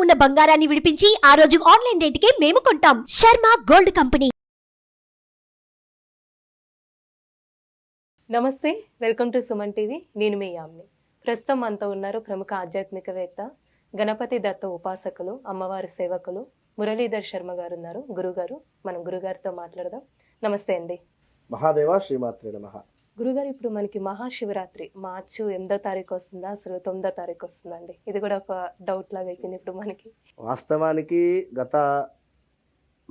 ఉన్న బంగారాన్ని విడిపించి ఆ రోజు ఆన్లైన్ రేటుకే మేము కొంటాం. Sharma gold company. నమస్తే, వెల్కమ్ టు సుమన్ టీవీ. నేను మీ యామ్ని. ప్రస్తుతం మనతో ఉన్నారు ప్రముఖ ఆధ్యాత్మికవేత్త, గణపతి దత్త ఉపాసకులు, అమ్మవారి సేవకులు మురళీధర్ శర్మ గారు ఉన్నారు. గురుగారు, మనం గురుగారితో మాట్లాడదాం. నమస్తే అండి. మహాదేవ శ్రీమాత్రే నమః. గురుగారు, ఇప్పుడు మనకి మహాశివరాత్రి మార్చి 8వ తారీఖు వస్తుందా, అసలు 9వ తారీఖు వస్తుందండి? ఇది కూడా ఒక డౌట్ లాగా అయిపోయింది ఇప్పుడు మనకి. వాస్తవానికి గత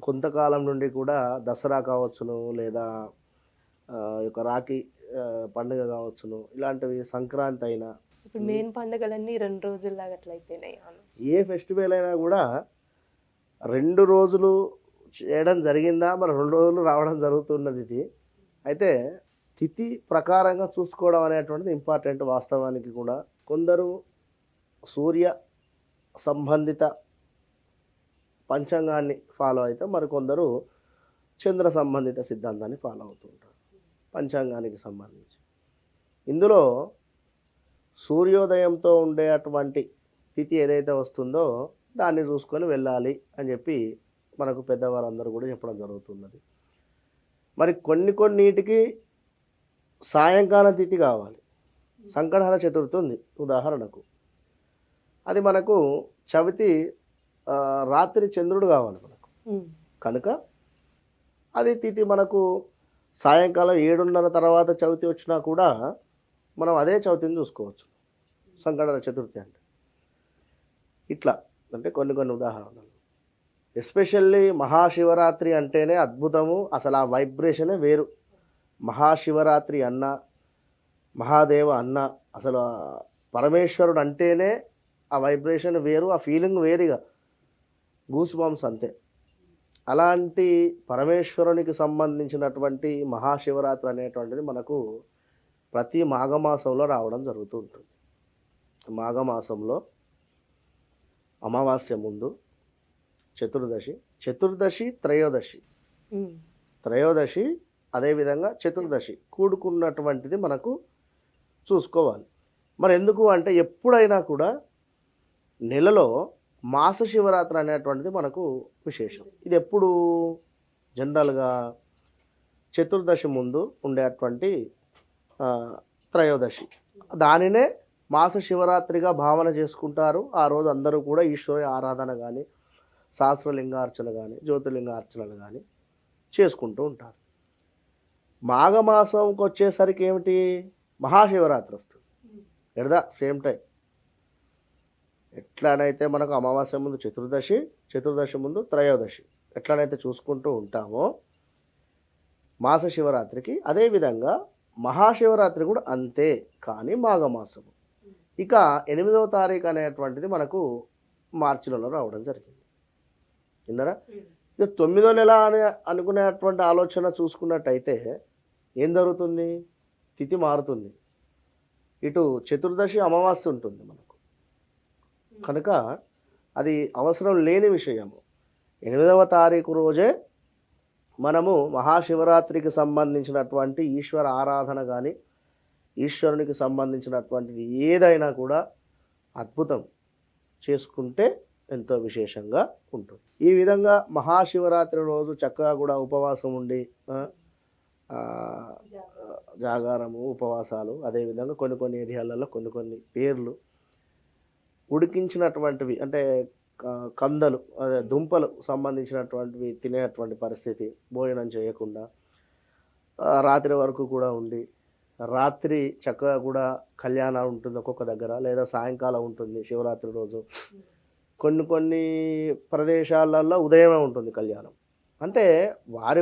కొంతకాలం నుండి కూడా దసరా కావచ్చును, లేదా యొక్క రాఖీ పండుగ కావచ్చును, ఇలాంటివి సంక్రాంతి అయినా, ఇప్పుడు మెయిన్ పండుగలన్నీ 2 రోజుల్లాగా అట్లా అయిపోయినాయి. ఏ ఫెస్టివల్ అయినా కూడా 2 రోజులు చేయడం జరిగిందా, మరి 2 రోజులు రావడం జరుగుతున్నది. ఇది అయితే తిథి ప్రకారంగా చూసుకోవడం అనేటువంటిది ఇంపార్టెంట్. వాస్తవానికి కూడా కొందరు సూర్య సంబంధిత పంచాంగాన్ని ఫాలో అయితే, మరికొందరు చంద్ర సంబంధిత సిద్ధాంతాన్ని ఫాలో అవుతూ ఉంటారు పంచాంగానికి సంబంధించి. ఇందులో సూర్యోదయంతో ఉండేటువంటి తిథి ఏదైతే వస్తుందో దాన్ని చూసుకొని వెళ్ళాలి అని చెప్పి మనకు పెద్దవారందరూ కూడా చెప్పడం జరుగుతున్నది. మరి కొన్నిటికి సాయంకాల తిథి కావాలి. సంకటహర చతుర్థి ఉంది ఉదాహరణకు, అది మనకు చవితి రాత్రి చంద్రుడు కావాలి మనకు, కనుక అది తిథి మనకు సాయంకాలం 7:30 తర్వాత చవితి వచ్చినా కూడా మనం అదే చవితిని చూసుకోవచ్చు. సంకటహర చతుర్థి అంటే ఇట్లా, అంటే కొన్ని ఉదాహరణలు. ఎస్పెషల్లీ మహాశివరాత్రి అంటేనే అద్భుతము. అసలు ఆ వైబ్రేషనే వేరు. మహాశివరాత్రి అన్న, మహాదేవ అన్న, అసలు పరమేశ్వరుడు అంటేనే ఆ వైబ్రేషన్ వేరు, ఆ ఫీలింగ్ వేరుగా, గూస్ బంప్స్ అంతే. అలాంటి పరమేశ్వరునికి సంబంధించినటువంటి మహాశివరాత్రి అనేటువంటిది మనకు ప్రతి మాఘమాసంలో రావడం జరుగుతూ ఉంటుంది. మాఘమాసంలో అమావాస్య ముందు చతుర్దశి త్రయోదశి అదేవిధంగా చతుర్దశి కూడుకున్నటువంటిది మనకు చూసుకోవాలి. మరి ఎందుకు అంటే, ఎప్పుడైనా కూడా నెలలో మాస శివరాత్రి అనేటువంటిది మనకు విశేషం. ఇది ఎప్పుడు జనరల్గా చతుర్దశి ముందు ఉండేటువంటి త్రయోదశి, దానినే మాస శివరాత్రిగా భావన చేసుకుంటారు. ఆ రోజు అందరూ కూడా ఈశ్వర ఆరాధన కానీ, సహస్రలింగార్చన కానీ, జ్యోతిర్లింగార్చనలు కానీ చేసుకుంటూ ఉంటారు. మాఘమాసంకి వచ్చేసరికి ఏమిటి, మహాశివరాత్రి వస్తుంది. ఎట్ ద సేమ్ టైం ఎట్లానైతే మనకు అమావాస్య ముందు చతుర్దశి ముందు త్రయోదశి ఎట్లానైతే చూసుకుంటూ ఉంటామో మాస శివరాత్రికి, అదేవిధంగా మహాశివరాత్రి కూడా అంతే. కానీ మాఘమాసము ఇక 8వ తారీఖు అనేటువంటిది మనకు మార్చి నెలలో రావడం జరిగింది. విన్నారా? ఇక 9వ నెల అని అనుకునేటువంటి ఆలోచన చూసుకున్నట్టయితే ఏం జరుగుతుంది, తిథి మారుతుంది. ఇటు చతుర్దశి అమావాస్య ఉంటుంది మనకు, కనుక అది అవసరం లేని విషయము. 8వ తారీఖు రోజే మనము మహాశివరాత్రికి సంబంధించినటువంటి ఈశ్వర ఆరాధన కానీ, ఈశ్వరునికి సంబంధించినటువంటిది ఏదైనా కూడా అద్భుతం చేసుకుంటే ఎంతో విశేషంగా ఉంటుంది. ఈ విధంగా మహాశివరాత్రి రోజు చక్కగా కూడా ఉపవాసం ఉండి, జాగారము, ఉపవాసాలు, అదేవిధంగా కొన్ని ఏరియాలలో కొన్ని పేర్లు ఉడికించినటువంటివి, అంటే కందలు, అదే దుంపలు సంబంధించినటువంటివి తినేటువంటి పరిస్థితి, భోజనం చేయకుండా రాత్రి వరకు కూడా ఉండి, రాత్రి చక్కగా కూడా కళ్యాణం ఉంటుంది ఒక్కొక్క దగ్గర, లేదా సాయంకాలం ఉంటుంది శివరాత్రి రోజు. కొన్ని ప్రదేశాలలో ఉదయమే ఉంటుంది కళ్యాణం. అంటే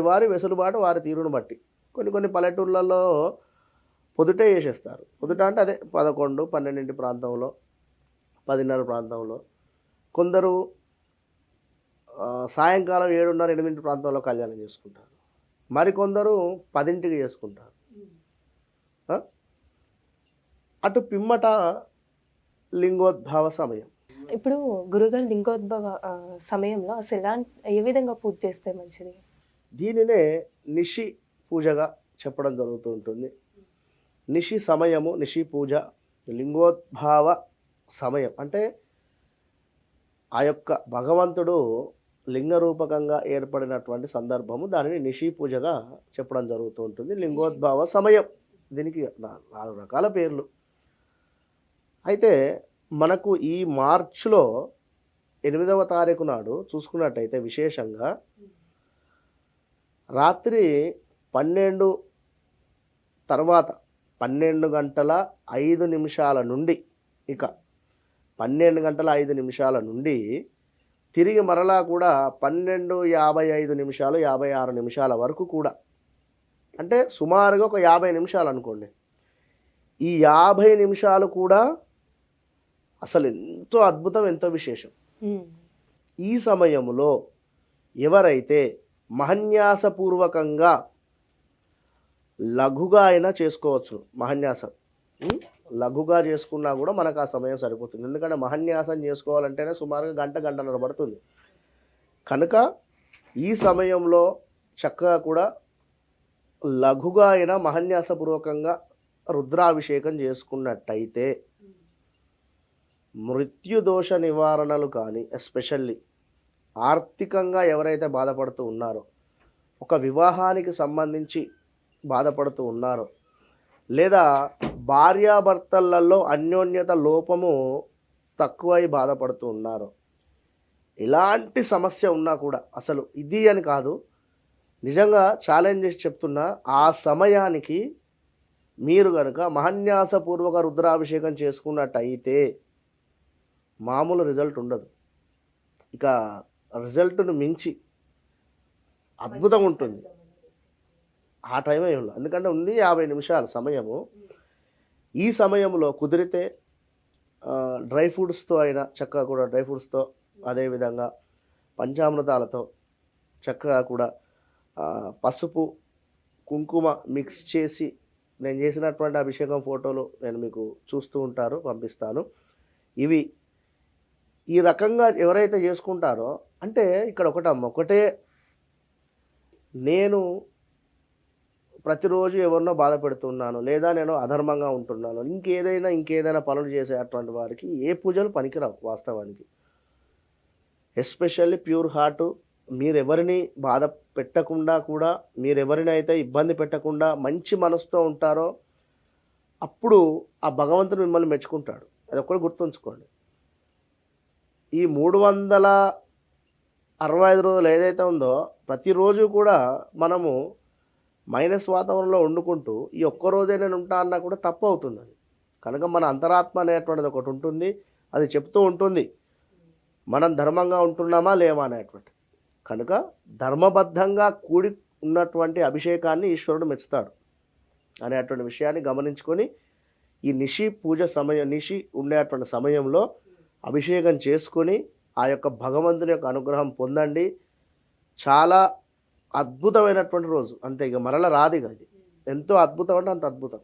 వారి వెసులుబాటు, వారి తీరును బట్టి. కొన్ని పల్లెటూళ్ళల్లో పొద్దుటే చేసేస్తారు. పొద్దుట అంటే అదే 11, 12 ప్రాంతంలో, 10:30 ప్రాంతంలో. కొందరు సాయంకాలం 7:30, 8 ప్రాంతంలో కళ్యాణం చేసుకుంటారు. మరికొందరు 10ంటికి చేసుకుంటారు. అటు పిమ్మట లింగోద్భవ సమయం. ఇప్పుడు గురుగారు లింగోద్భవ సమయంలో అసలు ఏ విధంగా పూజ చేస్తే మంచిది? దీనినే నిషి పూజగా చెప్పడం జరుగుతూ ఉంటుంది. నిషి సమయము, నిషి పూజ, లింగోద్భవ సమయం అంటే ఆ యొక్క భగవంతుడు లింగ రూపకంగా ఏర్పడినటువంటి సందర్భము, దానిని నిషి పూజగా చెప్పడం జరుగుతూ ఉంటుంది. లింగోద్భవ సమయం, దీనికి 4 రకాల పేర్లు. అయితే మనకు ఈ మార్చిలో 8వ తారీఖు నాడు చూసుకున్నట్టయితే విశేషంగా రాత్రి 12 తర్వాత 12 గంటల 5 నిమిషాల నుండి, ఇక 12 గంటల 5 నిమిషాల నుండి తిరిగి మరలా కూడా 12:55 నిమిషాలు 56 నిమిషాల వరకు కూడా, అంటే సుమారుగా ఒక 50 నిమిషాలు అనుకోండి. ఈ 50 నిమిషాలు కూడా అసలు ఎంతో అద్భుతం, ఎంతో విశేషం. ఈ సమయంలో ఎవరైతే మహన్యాసపూర్వకంగా లఘుగా అయినా చేసుకోవచ్చు. మహన్యాసం లఘుగా చేసుకున్నా కూడా మనకు ఆ సమయం సరిపోతుంది. ఎందుకంటే మహన్యాసం చేసుకోవాలంటేనే సుమారుగా గంటన్నర పడుతుంది. కనుక ఈ సమయంలో చక్కగా కూడా లఘుగా అయినా మహన్యాసపూర్వకంగా రుద్రాభిషేకం చేసుకున్నట్టయితే మృత్యుదోష నివారణలు కానీ, ఎస్పెషల్లీ ఆర్థికంగా ఎవరైతే బాధపడుతూ ఉన్నారో, ఒక వివాహానికి సంబంధించి బాధపడుతూ ఉన్నారో, లేదా భార్యాభర్తలలో అన్యోన్యత లోపము తక్కువై బాధపడుతూ ఉన్నారో, ఎలాంటి సమస్య ఉన్నా కూడా, అసలు ఇది అని కాదు, నిజంగా ఛాలెంజ్ చేసి చెప్తున్నా, ఆ సమయానికి మీరు కనుక మహన్యాసపూర్వక రుద్రాభిషేకం చేసుకున్నట్టయితే మామూలు రిజల్ట్ ఉండదు. ఇక రిజల్ట్ను మించి అద్భుతం ఉంటుంది ఆ టైంలో. ఎందుకంటే ఉంది 50 నిమిషాల సమయము. ఈ సమయంలో కుదిరితే డ్రై ఫ్రూట్స్తో అయినా చక్కగా కూడా, డ్రై ఫ్రూట్స్తో అదేవిధంగా పంచామృతాలతో చక్కగా కూడా పసుపు కుంకుమ మిక్స్ చేసి, నేను చేసినటువంటి అభిషేకం ఫోటోలు నేను మీకు చూస్తూ ఉంటారు, పంపిస్తాను. ఇవి ఈ రకంగా ఎవరైతే చేసుకుంటారో, అంటే ఇక్కడ ఒకటే, నేను ప్రతిరోజు ఎవరినో బాధ పెడుతున్నాను, లేదా నేను అధర్మంగా ఉంటున్నాను, ఇంకేదైనా పనులు చేసే అటువంటి వారికి ఏ పూజలు పనికిరావు వాస్తవానికి. ఎస్పెషల్లీ ప్యూర్ హార్ట్, మీరెవరిని బాధ పెట్టకుండా కూడా, మీరెవరినైతే ఇబ్బంది పెట్టకుండా మంచి మనసుతో ఉంటారో అప్పుడు ఆ భగవంతుడు మిమ్మల్ని మెచ్చుకుంటాడు. అది ఒక్కటి గుర్తుంచుకోండి. ఈ 365 రోజులు ఏదైతే ఉందో, ప్రతిరోజు కూడా మనము మైనస్ వాతావరణంలో వండుకుంటూ ఈ ఒక్కరోజే నేను ఉంటా అన్నా కూడా తప్పు అవుతుంది. అది కనుక మన అంతరాత్మ అనేటువంటిది ఒకటి ఉంటుంది, అది చెప్తూ ఉంటుంది మనం ధర్మంగా ఉంటున్నామా లేవా అనేటువంటి. కనుక ధర్మబద్ధంగా కూడి ఉన్నటువంటి అభిషేకాన్ని ఈశ్వరుడు మెచ్చుతాడు అనేటువంటి విషయాన్ని గమనించుకొని, ఈ నిషి పూజ సమయం, నిషి ఉండేటువంటి సమయంలో అభిషేకం చేసుకొని ఆ యొక్క భగవంతుని యొక్క అనుగ్రహం పొందండి. చాలా అద్భుతమైనటువంటి రోజు, అంతే, ఇక మరల రాదు. ఇక అది ఎంతో అద్భుతం అంటే అంత అద్భుతం.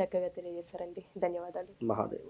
చక్కగా తెలియజేశారండి. ధన్యవాదాలు. మహాదేవ.